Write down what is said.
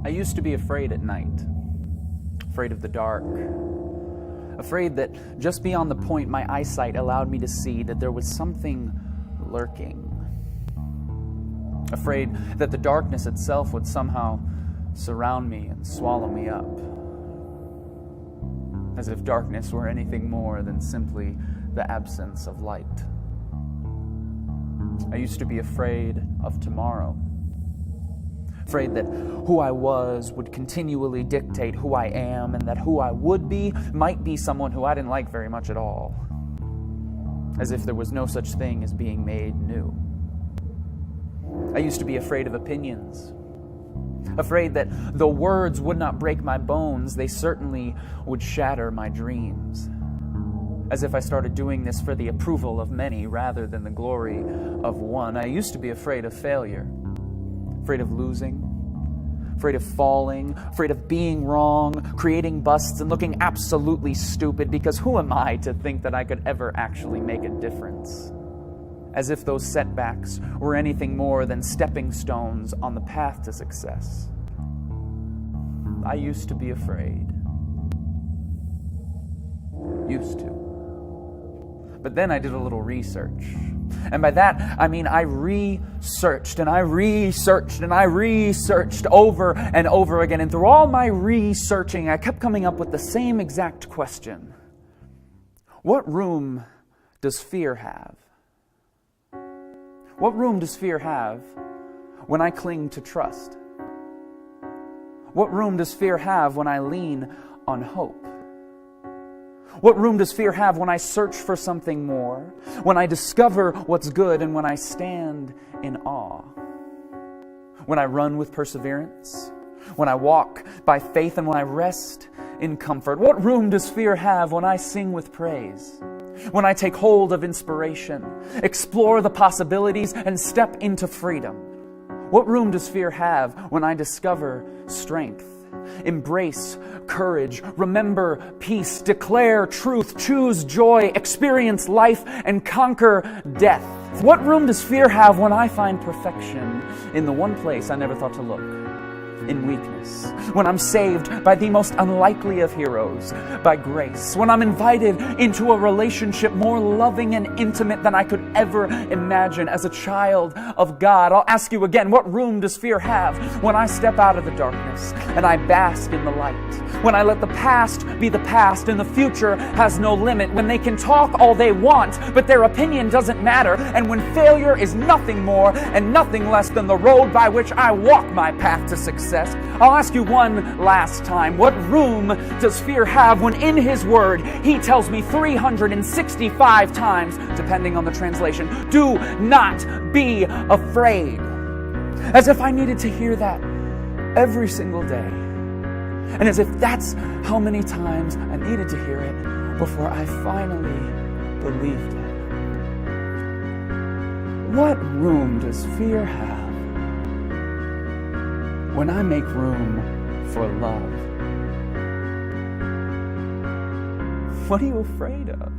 I used to be afraid at night, afraid of the dark, afraid that just beyond the point my eyesight allowed me to see that there was something lurking. Afraid that the darkness itself would somehow surround me and swallow me up. As if darkness were anything more than simply the absence of light. I used to be afraid of tomorrow. Afraid that who I was would continually dictate who I am, and that who I would be might be someone who I didn't like very much at all. As if there was no such thing as being made new. I used to be afraid of opinions. Afraid that though words would not break my bones, they certainly would shatter my dreams. As if I started doing this for the approval of many rather than the glory of one. I used to be afraid of failure. Afraid of losing, afraid of falling, afraid of being wrong, creating busts and looking absolutely stupid, because who am I to think that I could ever actually make a difference? As if those setbacks were anything more than stepping stones on the path to success. I used to be afraid. Used to. But then I did a little research. And by that, I mean I researched and I researched and I researched over and over again. And through all my researching, I kept coming up with the same exact question. What room does fear have? What room does fear have when I cling to trust? What room does fear have when I lean on hope? What room does fear have when I search for something more, when I discover what's good, and when I stand in awe? When I run with perseverance, when I walk by faith, and when I rest in comfort? What room does fear have when I sing with praise, when I take hold of inspiration, explore the possibilities, and step into freedom? What room does fear have when I discover strength, embrace courage, remember peace, declare truth, choose joy, experience life, and conquer death? What room does fear have when I find perfection in the one place I never thought to look? In weakness, when I'm saved by the most unlikely of heroes, by grace, when I'm invited into a relationship more loving and intimate than I could ever imagine as a child of God. I'll ask you again, what room does fear have when I step out of the darkness and I bask in the light? When I let the past be the past and the future has no limit, when they can talk all they want, but their opinion doesn't matter, and when failure is nothing more and nothing less than the road by which I walk my path to success. I'll ask you one last time, what room does fear have when in His Word He tells me 365 times, depending on the translation, do not be afraid? As if I needed to hear that every single day. And as if that's how many times I needed to hear it before I finally believed it. What room does fear have when I make room for love? What are you afraid of?